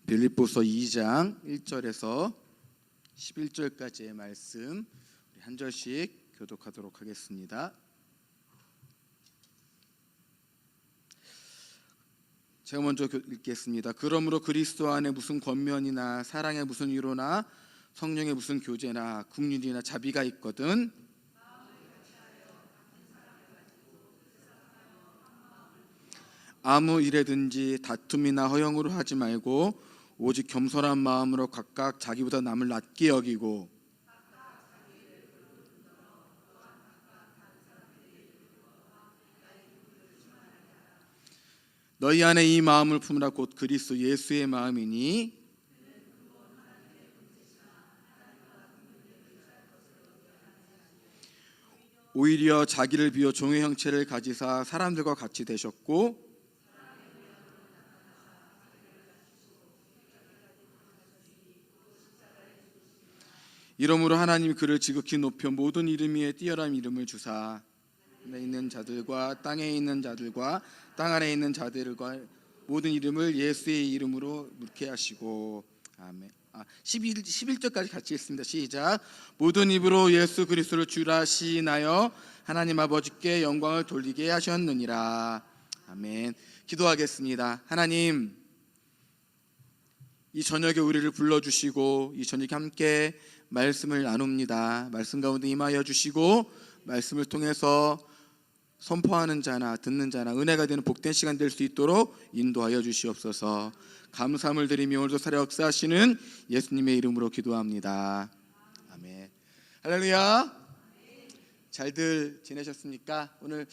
빌립보서 2장 1절에서 11절까지의 말씀 한 절씩 교독하도록 하겠습니다. 제가 먼저 읽겠습니다. 그러므로 그리스도 안에 무슨 권면이나 사랑의 무슨 위로나 성령의 무슨 교제나 국률이나 자비가 있거든 아무 일에든지 다툼이나 허영으로 하지 말고 오직 겸손한 마음으로 각각 자기보다 남을 낮게 여기고 너희 안에 이 마음을 품으라. 곧 그리스도 예수의 마음이니 오히려 자기를 비워 종의 형체를 가지사 사람들과 같이 되셨고 이러므로 하나님이 그를 지극히 높여 모든 이름 위에 뛰어난 이름을 주사 하늘에 있는 자들과 땅에 있는 자들과 땅 아래에 있는 자들과 모든 이름을 예수의 이름으로 묻게 하시고 아멘. 11절까지 같이 읽습니다. 시작. 모든 입으로 예수 그리스도를 주라 시인하여 하나님 아버지께 영광을 돌리게 하셨느니라. 아멘. 기도하겠습니다. 하나님, 이 저녁에 우리를 불러주시고 이 저녁에 함께 말씀을 나눕니다. 말씀 가운데 임하여 주시고 말씀을 통해서 선포하는 자나 듣는 자나 은혜가 되는 복된 시간 될 수 있도록 인도하여 주시옵소서. 감사함을 드리며 오늘도 살아 역사하시는 예수님의 이름으로 기도합니다. 아멘. 할렐루야. 잘들 지내셨습니까? 오늘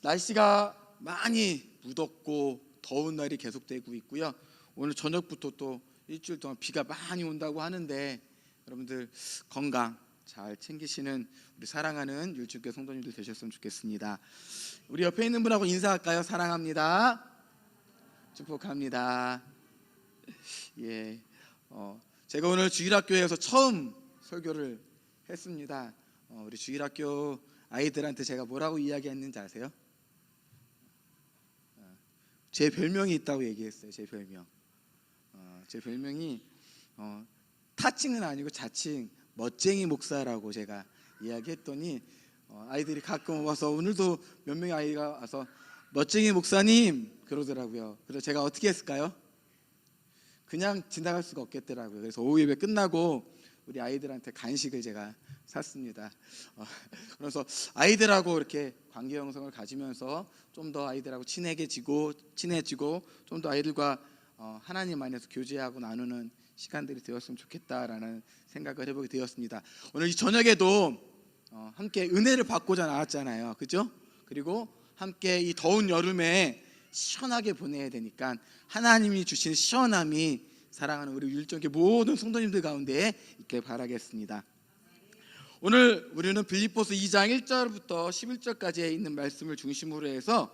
날씨가 많이 무덥고 더운 날이 계속되고 있고요. 오늘 저녁부터 또 일주일 동안 비가 많이 온다고 하는데 여러분들 건강 잘 챙기시는 우리 사랑하는 율주교회 성도님들 되셨으면 좋겠습니다. 우리 옆에 있는 분하고 인사할까요? 사랑합니다. 축복합니다. 예, 제가 오늘 주일학교에서 처음 설교를 했습니다. 우리 주일학교 아이들한테 제가 뭐라고 이야기했는지 아세요? 제 별명이 있다고 얘기했어요. 제 별명. 제 별명이 타칭은 아니고 자칭 멋쟁이 목사라고 제가 이야기했더니 아이들이 가끔 와서 오늘도 몇 명의 아이가 와서 멋쟁이 목사님 그러더라고요. 그래서 제가 어떻게 했을까요? 그냥 지나갈 수가 없겠더라고요. 그래서 오후 예배 끝나고 우리 아이들한테 간식을 제가 샀습니다. 그래서 아이들하고 이렇게 관계 형성을 가지면서 좀 더 아이들하고 친해지고 좀 더 아이들과 하나님 안에서 교제하고 나누는 시간들이 되었으면 좋겠다라는 생각을 해보게 되었습니다. 오늘 이 저녁에도 함께 은혜를 받고자 나왔잖아요. 그죠? 그리고 함께 이 더운 여름에 시원하게 보내야 되니까 하나님이 주신 시원함이 사랑하는 우리 율정교회 모든 성도님들 가운데 있길 바라겠습니다. 오늘 우리는 빌립보서 2장 1절부터 11절까지에 있는 말씀을 중심으로 해서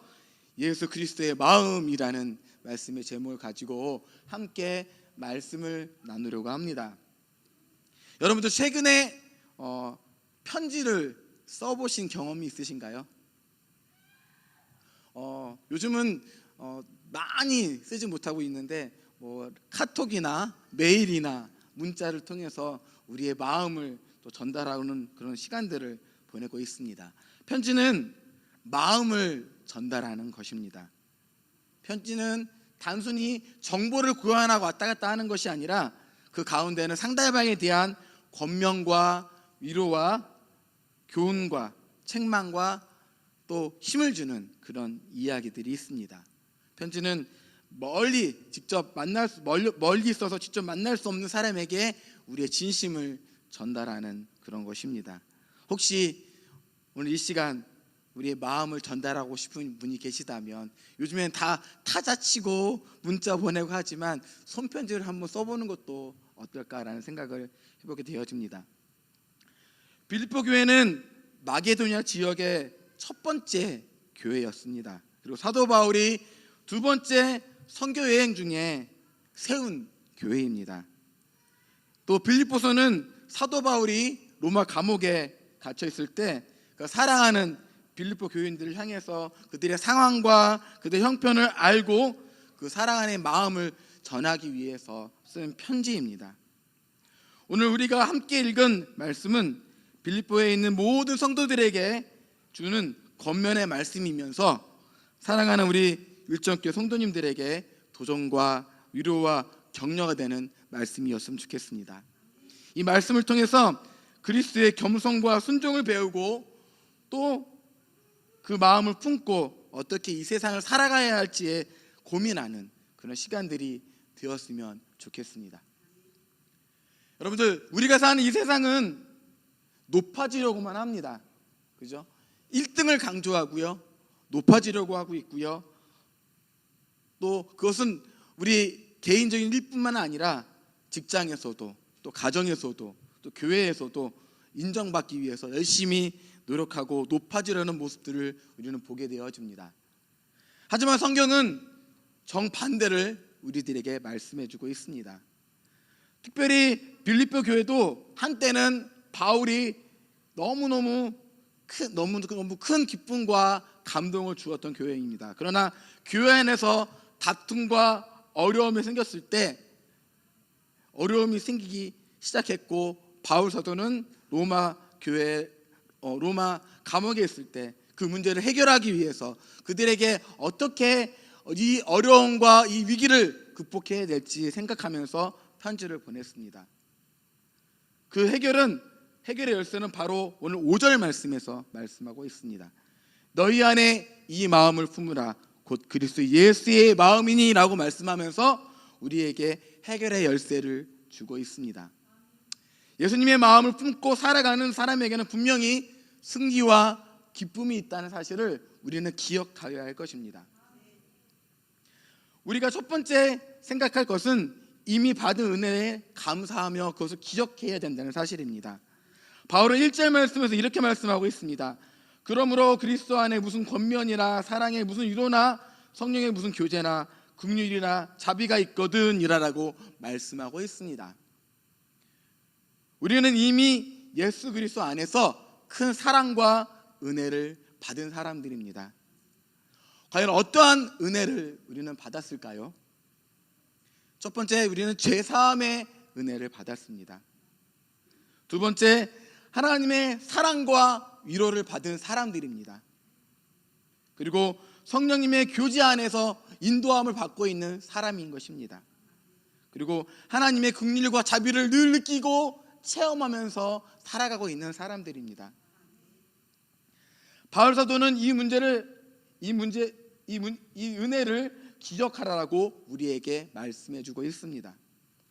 예수 그리스도의 마음이라는 말씀의 제목을 가지고 함께 말씀을 나누려고 합니다. 여러분들 최근에 편지를 써보신 경험이 있으신가요? 요즘은 많이 쓰지 못하고 있는데 카톡이나 메일이나 문자를 통해서 우리의 마음을 또 전달하는 그런 시간들을 보내고 있습니다. 편지는 마음을 전달하는 것입니다. 편지는 단순히 정보를 교환하고 왔다 갔다 하는 것이 아니라 그 가운데는 상대방에 대한 권면과 위로와 교훈과 책망과 또 힘을 주는 그런 이야기들이 있습니다. 편지는 멀리 있어서 직접 만날 수 없는 사람에게 우리의 진심을 전달하는 그런 것입니다. 혹시 오늘 이 시간 우리의 마음을 전달하고 싶은 분이 계시다면 요즘엔 다 타자치고 문자 보내고 하지만 손편지를 한번 써보는 것도 어떨까라는 생각을 해보게 되어집니다. 빌립보 교회는 마게도냐 지역의 첫 번째 교회였습니다. 그리고 사도 바울이 두 번째 선교 여행 중에 세운 교회입니다. 또 빌립보서는 사도 바울이 로마 감옥에 갇혀 있을 때 그 사랑하는 빌립보 교인들을 향해서 그들의 상황과 그들의 형편을 알고 그 사랑하는 마음을 전하기 위해서 쓴 편지입니다. 오늘 우리가 함께 읽은 말씀은 빌립보에 있는 모든 성도들에게 주는 권면의 말씀이면서 사랑하는 우리 일정교회 성도님들에게 도전과 위로와 격려가 되는 말씀이었으면 좋겠습니다. 이 말씀을 통해서 그리스도의 겸손과 순종을 배우고 또 그 마음을 품고 어떻게 이 세상을 살아가야 할지에 고민하는 그런 시간들이 되었으면 좋겠습니다. 여러분들, 우리가 사는 이 세상은 높아지려고만 합니다. 그죠? 1등을 강조하고요, 높아지려고 하고 있고요, 또 그것은 우리 개인적인 일뿐만 아니라 직장에서도 또 가정에서도 또 교회에서도 인정받기 위해서 열심히 노력하고 높아지려는 모습들을 우리는 보게 되어집니다. 하지만 성경은 정반대를 우리들에게 말씀해주고 있습니다. 특별히 빌립보 교회도 한때는 바울이 너무 큰 기쁨과 감동을 주었던 교회입니다. 그러나 교회 안에서 다툼과 어려움이 생겼을 때 어려움이 생기기 시작했고, 바울 사도는 로마 감옥에 있을 때 그 문제를 해결하기 위해서 그들에게 어떻게 이 어려움과 이 위기를 극복해야 될지 생각하면서 편지를 보냈습니다. 그 해결의 열쇠는 바로 오늘 5절 말씀에서 말씀하고 있습니다. 너희 안에 이 마음을 품으라 곧 그리스도 예수의 마음이니 라고 말씀하면서 우리에게 해결의 열쇠를 주고 있습니다. 예수님의 마음을 품고 살아가는 사람에게는 분명히 승리와 기쁨이 있다는 사실을 우리는 기억하여야 할 것입니다. 우리가 첫 번째 생각할 것은 이미 받은 은혜에 감사하며 그것을 기억해야 된다는 사실입니다. 바울은 1절 말씀에서 이렇게 말씀하고 있습니다. 그러므로 그리스도 안에 무슨 권면이나 사랑에 무슨 위로나 성령의 무슨 교제나 긍휼이나 자비가 있거든이라고 말씀하고 있습니다. 우리는 이미 예수 그리스도 안에서 큰 사랑과 은혜를 받은 사람들입니다. 과연 어떠한 은혜를 우리는 받았을까요? 첫 번째, 우리는 죄사함의 은혜를 받았습니다. 두 번째, 하나님의 사랑과 위로를 받은 사람들입니다. 그리고 성령님의 교제 안에서 인도함을 받고 있는 사람인 것입니다. 그리고 하나님의 긍휼과 자비를 늘 느끼고 체험하면서 살아가고 있는 사람들입니다. 바울 사도는 이 은혜를 기억하라고 우리에게 말씀해주고 있습니다.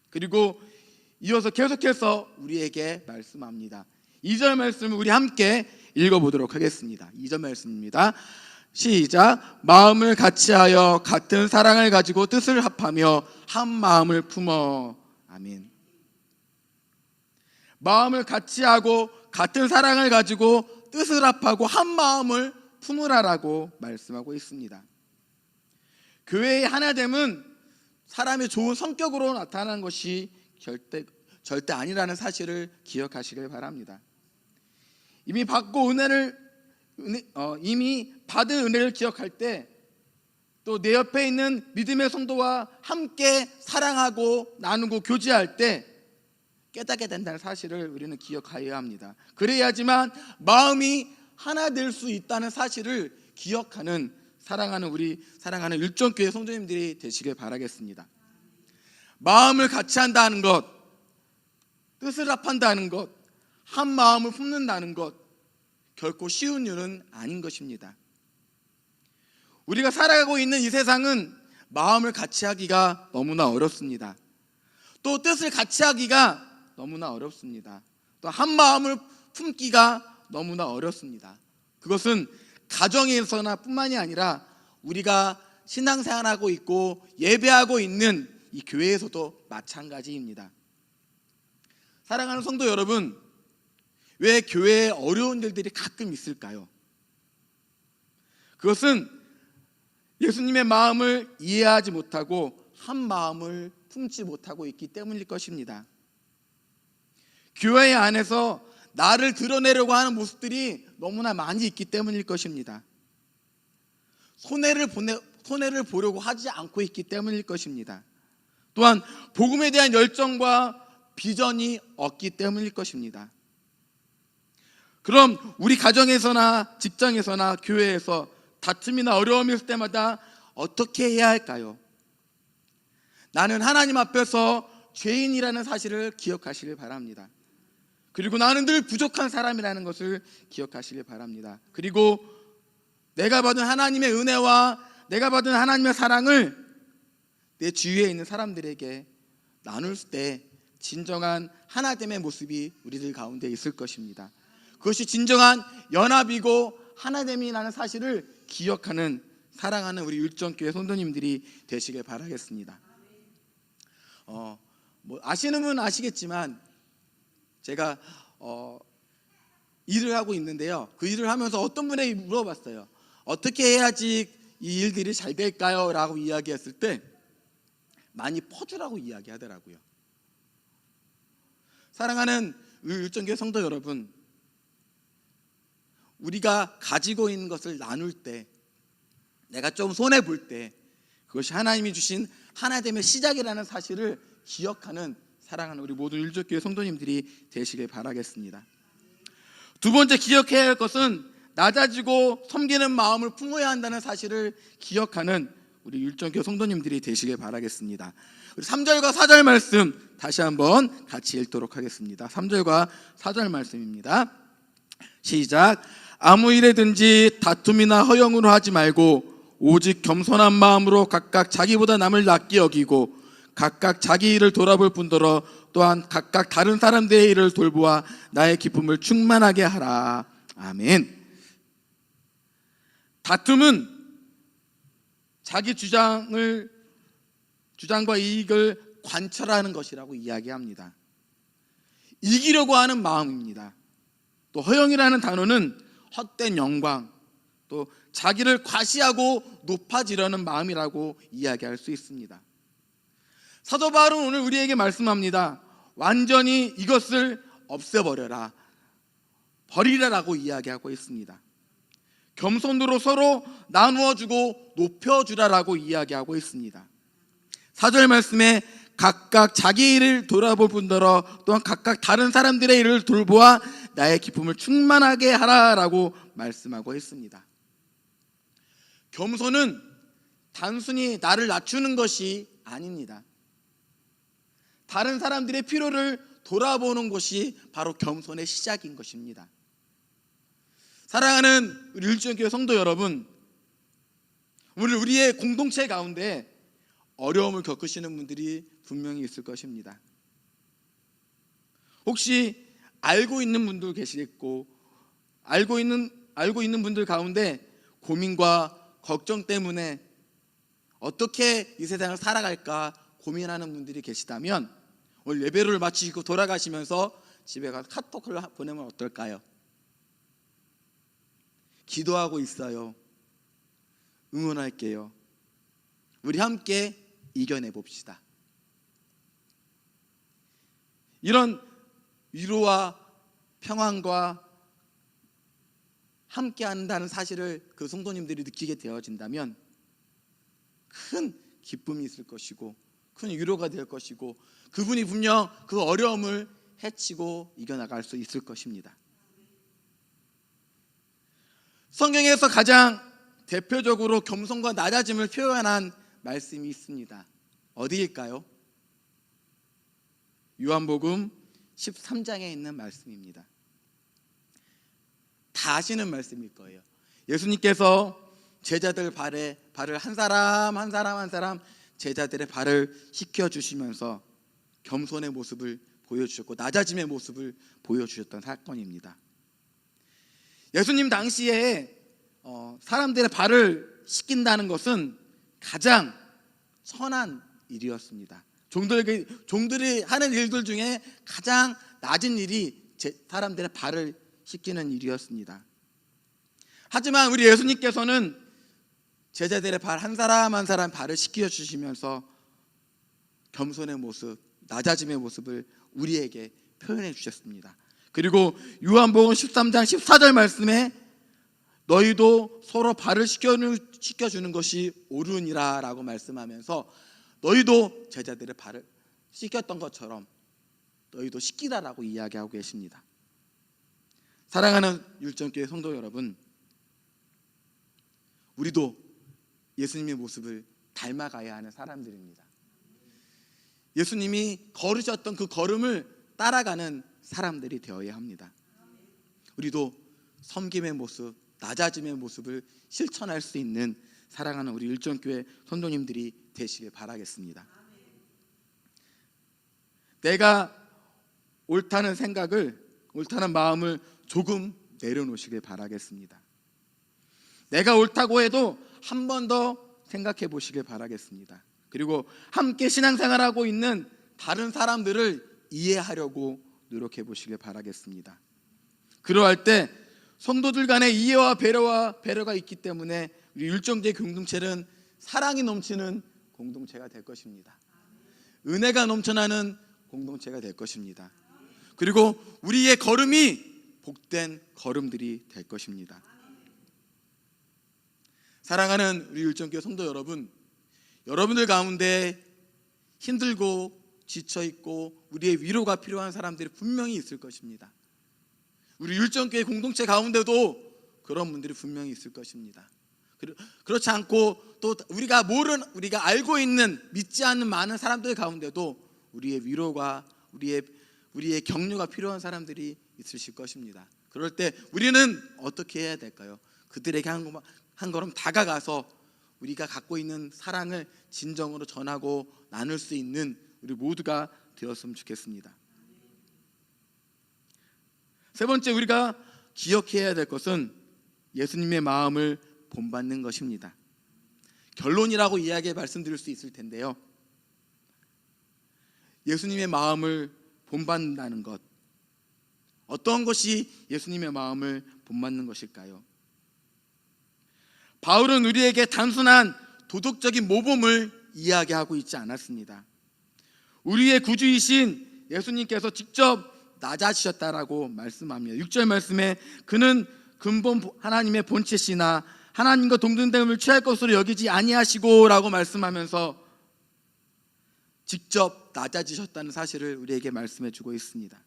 그리고 이어서 계속해서 우리에게 말씀합니다. 2절 말씀을 우리 함께 읽어보도록 하겠습니다. 2절 말씀입니다. 시작. 마음을 같이하여 같은 사랑을 가지고 뜻을 합하며 한 마음을 품어. 아멘. 마음을 같이하고 같은 사랑을 가지고 뜻을 합하고 한 마음을 품으라라고 말씀하고 있습니다. 교회의 하나됨은 사람의 좋은 성격으로 나타나는 것이 절대 아니라는 사실을 기억하시길 바랍니다. 이미 받은 은혜를 기억할 때 또 내 옆에 있는 믿음의 성도와 함께 사랑하고 나누고 교제할 때 깨닫게 된다는 사실을 우리는 기억하여야 합니다. 그래야지만 마음이 하나 될 수 있다는 사실을 기억하는 사랑하는 일정교회 성도님들이 되시길 바라겠습니다. 마음을 같이 한다는 것, 뜻을 합한다는 것, 한 마음을 품는다는 것, 결코 쉬운 일은 아닌 것입니다. 우리가 살아가고 있는 이 세상은 마음을 같이 하기가 너무나 어렵습니다. 또 뜻을 같이 하기가 너무나 어렵습니다. 또 한 마음을 품기가 너무나 어렵습니다. 그것은 가정에서나 뿐만이 아니라 우리가 신앙생활하고 있고 예배하고 있는 이 교회에서도 마찬가지입니다. 사랑하는 성도 여러분, 왜 교회에 어려운 일들이 가끔 있을까요? 그것은 예수님의 마음을 이해하지 못하고 한 마음을 품지 못하고 있기 때문일 것입니다. 교회 안에서 나를 드러내려고 하는 모습들이 너무나 많이 있기 때문일 것입니다. 손해를 보려고 하지 않고 있기 때문일 것입니다. 또한 복음에 대한 열정과 비전이 없기 때문일 것입니다. 그럼 우리 가정에서나 직장에서나 교회에서 다툼이나 어려움이 있을 때마다 어떻게 해야 할까요? 나는 하나님 앞에서 죄인이라는 사실을 기억하시길 바랍니다. 그리고 나는 늘 부족한 사람이라는 것을 기억하시길 바랍니다. 그리고 내가 받은 하나님의 은혜와 내가 받은 하나님의 사랑을 내 주위에 있는 사람들에게 나눌 때 진정한 하나됨의 모습이 우리들 가운데 있을 것입니다. 그것이 진정한 연합이고 하나됨이라는 사실을 기억하는 사랑하는 우리 율정교회 성도님들이 되시길 바라겠습니다. 아시는 분은 아시겠지만 제가 일을 하고 있는데요. 그 일을 하면서 어떤 분에게 물어봤어요. 어떻게 해야지 이 일들이 잘 될까요? 라고 이야기했을 때 많이 퍼주라고 이야기하더라고요. 사랑하는 율정교회 성도 여러분, 우리가 가지고 있는 것을 나눌 때, 내가 좀 손해볼 때 그것이 하나님이 주신 하나됨의 시작이라는 사실을 기억하는 사랑하는 우리 모든 율정교회 성도님들이 되시길 바라겠습니다. 두 번째 기억해야 할 것은 낮아지고 섬기는 마음을 품어야 한다는 사실을 기억하는 우리 율정교회 성도님들이 되시길 바라겠습니다. 3절과 4절 말씀 다시 한번 같이 읽도록 하겠습니다. 3절과 4절 말씀입니다. 시작. 아무 일에든지 다툼이나 허영으로 하지 말고 오직 겸손한 마음으로 각각 자기보다 남을 낫게 여기고 각각 자기 일을 돌아볼 뿐더러 또한 각각 다른 사람들의 일을 돌보아 나의 기쁨을 충만하게 하라. 아멘. 다툼은 자기 주장과 이익을 관철하는 것이라고 이야기합니다. 이기려고 하는 마음입니다. 또 허영이라는 단어는 헛된 영광, 또 자기를 과시하고 높아지려는 마음이라고 이야기할 수 있습니다. 사도 바울은 오늘 우리에게 말씀합니다. 완전히 이것을 없애버려라, 버리라라고 이야기하고 있습니다. 겸손으로 서로 나누어주고 높여주라라고 이야기하고 있습니다. 4절 말씀에 각각 자기 일을 돌아볼 뿐더러 또한 각각 다른 사람들의 일을 돌보아 나의 기쁨을 충만하게 하라라고 말씀하고 있습니다. 겸손은 단순히 나를 낮추는 것이 아닙니다. 다른 사람들의 필요를 돌아보는 것이 바로 겸손의 시작인 것입니다. 사랑하는 우리 율정교회 성도 여러분, 오늘 우리의 공동체 가운데 어려움을 겪으시는 분들이 분명히 있을 것입니다. 혹시 알고 있는 분도 계시겠고, 알고 있는 분들 가운데 고민과 걱정 때문에 어떻게 이 세상을 살아갈까 고민하는 분들이 계시다면 오늘 예배를 마치고 돌아가시면서 집에 가서 카톡을 보내면 어떨까요? 기도하고 있어요. 응원할게요. 우리 함께 이겨내 봅시다. 이런 위로와 평안과 함께 한다는 사실을 그 성도님들이 느끼게 되어진다면 큰 기쁨이 있을 것이고 큰 위로가 될 것이고 그분이 분명 그 어려움을 헤치고 이겨나갈 수 있을 것입니다. 성경에서 가장 대표적으로 겸손과 낮아짐을 표현한 말씀이 있습니다. 어디일까요? 요한복음 13장에 있는 말씀입니다. 다 아시는 말씀일 거예요. 예수님께서 제자들 발을 한 사람 제자들의 발을 씻겨주시면서 겸손의 모습을 보여주셨고 낮아짐의 모습을 보여주셨던 사건입니다. 예수님 당시에 사람들의 발을 씻긴다는 것은 가장 선한 일이었습니다. 종들이 하는 일들 중에 가장 낮은 일이 사람들의 발을 씻기는 일이었습니다. 하지만 우리 예수님께서는 제자들의 발 한 사람 발을 씻겨 주시면서 겸손의 모습, 낮아짐의 모습을 우리에게 표현해 주셨습니다. 그리고 요한복음 13장 14절 말씀에 너희도 서로 발을 씻겨주는 것이 옳으니라 라고 말씀하면서 너희도 제자들의 발을 씻겼던 것처럼 너희도 씻기라라고 이야기하고 계십니다. 사랑하는 율정교회 성도 여러분, 우리도 예수님의 모습을 닮아가야 하는 사람들입니다. 예수님이 걸으셨던 그 걸음을 따라가는 사람들이 되어야 합니다. 우리도 섬김의 모습, 낮아짐의 모습을 실천할 수 있는 사랑하는 우리 율정교회 성도님들이 되시길 바라겠습니다. 내가 옳다는 생각을, 옳다는 마음을 조금 내려놓으시길 바라겠습니다. 내가 옳다고 해도 한 번 더 생각해 보시길 바라겠습니다. 그리고 함께 신앙생활하고 있는 다른 사람들을 이해하려고 노력해 보시길 바라겠습니다. 그러할 때 성도들 간의 이해와 배려가 있기 때문에 우리 율정교회 공동체는 사랑이 넘치는 공동체가 될 것입니다. 은혜가 넘쳐나는 공동체가 될 것입니다. 그리고 우리의 걸음이 복된 걸음들이 될 것입니다. 사랑하는 우리 율정교회 성도 여러분, 여러분들 가운데 힘들고 지쳐있고 우리의 위로가 필요한 사람들이 분명히 있을 것입니다. 우리 율정교회 공동체 가운데도 그런 분들이 분명히 있을 것입니다. 그렇지 않고 또 우리가 알고 있는 믿지 않는 많은 사람들 가운데도 우리의 위로가 우리의 격려가 필요한 사람들이 있으실 것입니다. 그럴 때 우리는 어떻게 해야 될까요? 그들에게 한 걸음 다가가서 우리가 갖고 있는 사랑을 진정으로 전하고 나눌 수 있는 우리 모두가 되었으면 좋겠습니다. 세 번째, 우리가 기억해야 될 것은 예수님의 마음을 본받는 것입니다. 결론이라고 말씀드릴 수 있을 텐데요, 예수님의 마음을 본받는다는 것, 어떤 것이 예수님의 마음을 본받는 것일까요? 바울은 우리에게 단순한 도덕적인 모범을 이야기하고 있지 않았습니다. 우리의 구주이신 예수님께서 직접 낮아지셨다라고 말씀합니다. 6절 말씀에 그는 근본 하나님의 본체시나 하나님과 동등됨을 취할 것으로 여기지 아니하시고 라고 말씀하면서 직접 낮아지셨다는 사실을 우리에게 말씀해 주고 있습니다.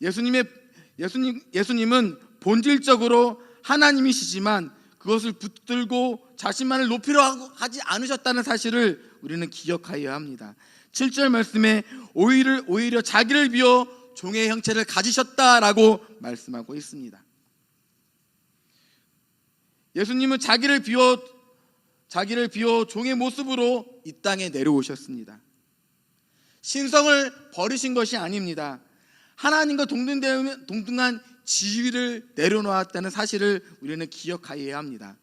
예수님은 본질적으로 하나님이시지만 그것을 붙들고 자신만을 높이려고 하지 않으셨다는 사실을 우리는 기억하여야 합니다. 7절 말씀에 오히려 자기를 비워 종의 형체를 가지셨다라고 말씀하고 있습니다. 예수님은 자기를 비워 종의 모습으로 이 땅에 내려오셨습니다. 신성을 버리신 것이 아닙니다. 하나님과 동등한 지위를 내려놓았다는 사실을 우리는 기억하여야 합니다.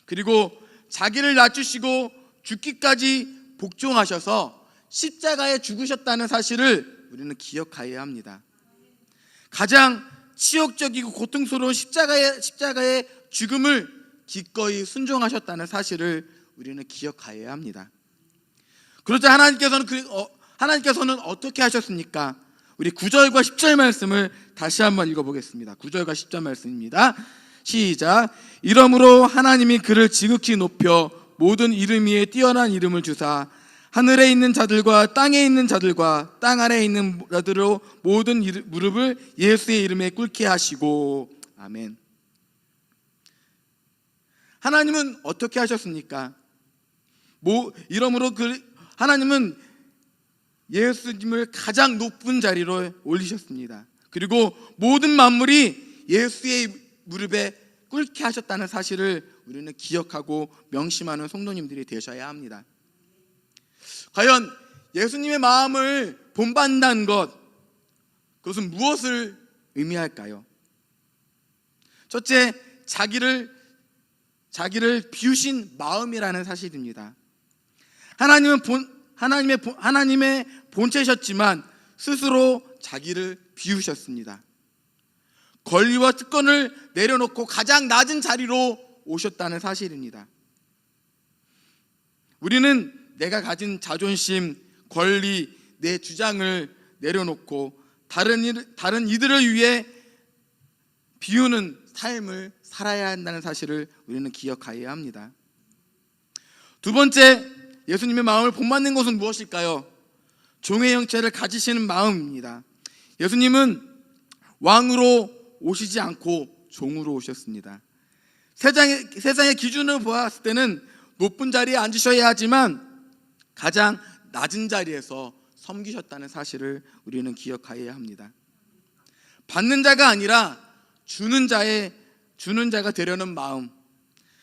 그리고 자기를 낮추시고 죽기까지 복종하셔서 십자가에 죽으셨다는 사실을 우리는 기억하여야 합니다. 가장 치욕적이고 고통스러운 십자가의 죽음을 기꺼이 순종하셨다는 사실을 우리는 기억하여야 합니다. 그러자 하나님께서는 어떻게 하셨습니까? 우리 9절과 10절 말씀을 다시 한번 읽어보겠습니다. 9절과 10절 말씀입니다. 시작. 이러므로 하나님이 그를 지극히 높여 모든 이름 위에 뛰어난 이름을 주사 하늘에 있는 자들과 땅에 있는 자들과 땅 아래에 있는 자들로 모든 무릎을 예수의 이름에 꿇게 하시고. 아멘. 하나님은 어떻게 하셨습니까? 이러므로 하나님은 예수님을 가장 높은 자리로 올리셨습니다. 그리고 모든 만물이 예수의 무릎에 꿇게 하셨다는 사실을 우리는 기억하고 명심하는 성도님들이 되셔야 합니다. 과연 예수님의 마음을 본받는다는 그것은 무엇을 의미할까요? 첫째, 자기를 비우신 마음이라는 사실입니다. 하나님의 본체셨지만 스스로 자기를 비우셨습니다. 권리와 특권을 내려놓고 가장 낮은 자리로 오셨다는 사실입니다. 우리는 내가 가진 자존심, 권리, 내 주장을 내려놓고 다른 이들을 위해 비우는 삶을 살아야 한다는 사실을 우리는 기억해야 합니다. 두 번째, 예수님의 마음을 본받는 것은 무엇일까요? 종의 형체를 가지시는 마음입니다. 예수님은 왕으로 오시지 않고 종으로 오셨습니다. 세상의 기준으로 보았을 때는 높은 자리에 앉으셔야 하지만 가장 낮은 자리에서 섬기셨다는 사실을 우리는 기억해야 합니다. 받는 자가 아니라 주는 자가 되려는 마음,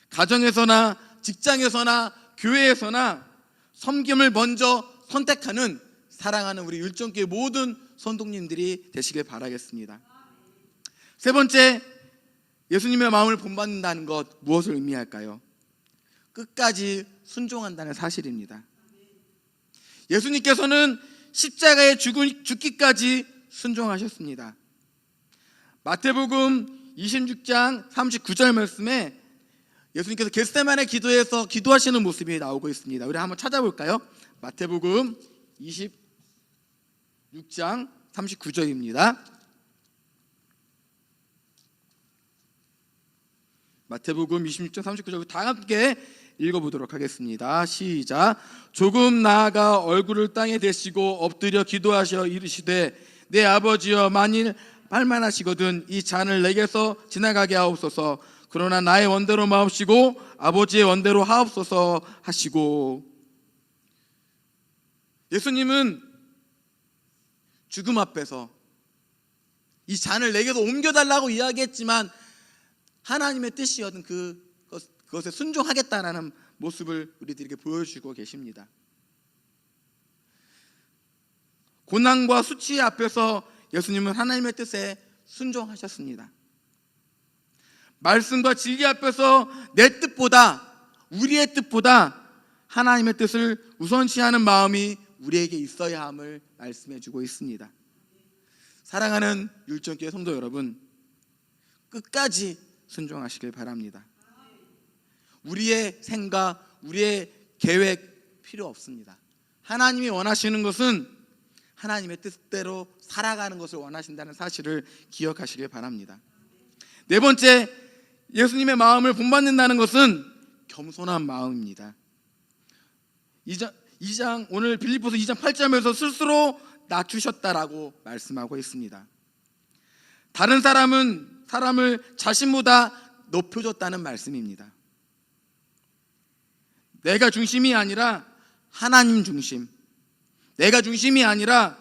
가정에서나 직장에서나 교회에서나 섬김을 먼저 선택하는 사랑하는 우리 율정교회 모든 선동님들이 되시길 바라겠습니다. 세 번째, 예수님의 마음을 본받는다는 것, 무엇을 의미할까요? 끝까지 순종한다는 사실입니다. 예수님께서는 십자가에 죽기까지 순종하셨습니다. 마태복음 26장 39절 말씀에 예수님께서 겟세마네 기도에서 기도하시는 모습이 나오고 있습니다. 우리 한번 찾아볼까요? 마태복음 26장 39절입니다. 마태복음 26장 39절 다 함께 읽어보도록 하겠습니다. 시작. 조금 나아가 얼굴을 땅에 대시고 엎드려 기도하셔 이르시되 내 아버지여 만일 할만하시거든 이 잔을 내게서 지나가게 하옵소서. 그러나 나의 원대로 마옵시고 아버지의 원대로 하옵소서 하시고. 예수님은 죽음 앞에서 이 잔을 내게서 옮겨달라고 이야기했지만 하나님의 뜻이었던 그것에 순종하겠다라는 모습을 우리들에게 보여주고 계십니다. 고난과 수치 앞에서 예수님은 하나님의 뜻에 순종하셨습니다. 말씀과 진리 앞에서 내 뜻보다, 우리의 뜻보다 하나님의 뜻을 우선시하는 마음이 우리에게 있어야 함을 말씀해 주고 있습니다. 사랑하는 율정교회 성도 여러분, 끝까지 순종하시길 바랍니다. 우리의 생각, 우리의 계획 필요 없습니다. 하나님이 원하시는 것은 하나님의 뜻대로 살아가는 것을 원하신다는 사실을 기억하시길 바랍니다. 네 번째, 예수님의 마음을 본받는다는 것은 겸손한 마음입니다. 오늘 빌립보서 2장 8절에서 스스로 낮추셨다라고 말씀하고 있습니다. 다른 사람을 자신보다 높여줬다는 말씀입니다. 내가 중심이 아니라 하나님 중심, 내가 중심이 아니라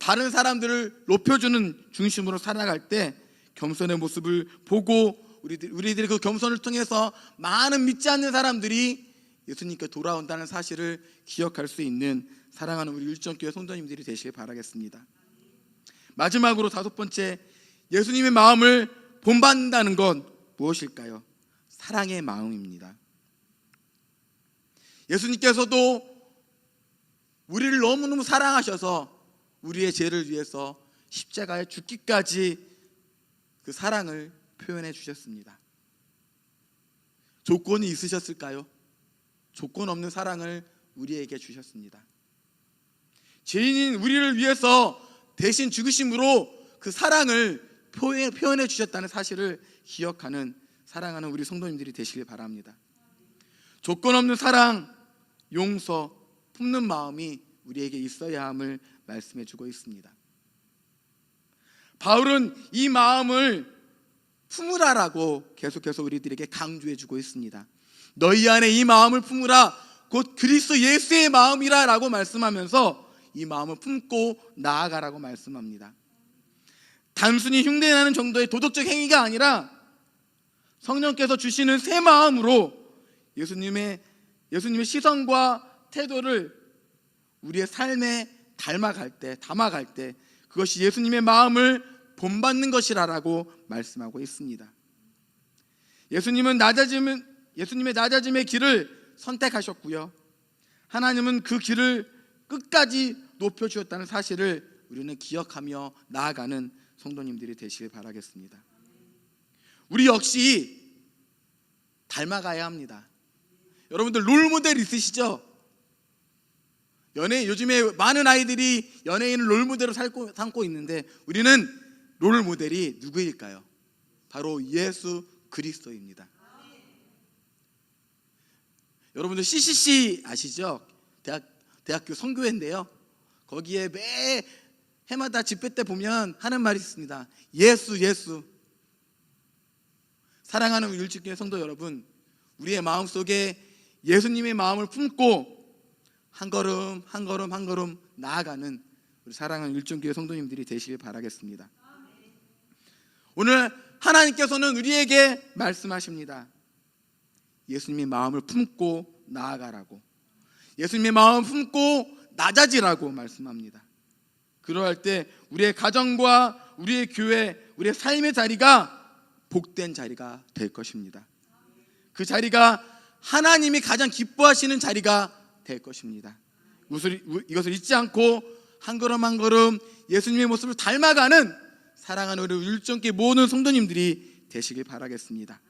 다른 사람들을 높여주는 중심으로 살아갈 때 겸손의 모습을 보고 우리들이 그 겸손을 통해서 많은 믿지 않는 사람들이 예수님께 돌아온다는 사실을 기억할 수 있는 사랑하는 우리 율정교회 성도님들이 되시길 바라겠습니다. 마지막으로 다섯 번째, 예수님의 마음을 본받는다는 건 무엇일까요? 사랑의 마음입니다. 예수님께서도 우리를 너무너무 사랑하셔서 우리의 죄를 위해서 십자가에 죽기까지 그 사랑을 표현해 주셨습니다. 조건이 있으셨을까요? 조건 없는 사랑을 우리에게 주셨습니다. 죄인인 우리를 위해서 대신 죽으심으로 그 사랑을 표현해 주셨다는 사실을 기억하는 사랑하는 우리 성도님들이 되시길 바랍니다. 조건 없는 사랑, 용서, 품는 마음이 우리에게 있어야 함을 말씀해 주고 있습니다. 바울은 이 마음을 품으라라고 계속해서 우리들에게 강조해 주고 있습니다. 너희 안에 이 마음을 품으라 곧 그리스도 예수의 마음이라 라고 말씀하면서 이 마음을 품고 나아가라고 말씀합니다. 단순히 흉내내는 정도의 도덕적 행위가 아니라 성령께서 주시는 새 마음으로 예수님의 시선과 태도를 우리의 삶에 담아갈 때 그것이 예수님의 마음을 본받는 것이라고 말씀하고 있습니다. 예수님의 낮아짐의 길을 선택하셨고요. 하나님은 그 길을 끝까지 높여주셨다는 사실을 우리는 기억하며 나아가는 성도님들이 되시길 바라겠습니다. 우리 역시 닮아가야 합니다. 여러분들 롤모델 있으시죠? 요즘에 많은 아이들이 연예인을 롤모델로 삼고 있는데 우리는 롤모델이 누구일까요? 바로 예수 그리스도입니다. 여러분들 CCC 아시죠? 대학교 선교회인데요. 거기에 매 해마다 집회 때 보면 하는 말이 있습니다. 예수 예수. 사랑하는 우리 율집교회 성도 여러분, 우리의 마음속에 예수님의 마음을 품고 한 걸음 한 걸음 한 걸음 나아가는 우리 사랑하는 율집교회 성도님들이 되시길 바라겠습니다. 오늘 하나님께서는 우리에게 말씀하십니다. 예수님의 마음을 품고 나아가라고, 예수님의 마음을 품고 낮아지라고 말씀합니다. 그러할 때 우리의 가정과 우리의 교회, 우리의 삶의 자리가 복된 자리가 될 것입니다. 그 자리가 하나님이 가장 기뻐하시는 자리가 될 것입니다. 이것을 잊지 않고 한 걸음 한 걸음 예수님의 모습을 닮아가는 사랑하는 우리 율정교회 모든 성도님들이 되시길 바라겠습니다.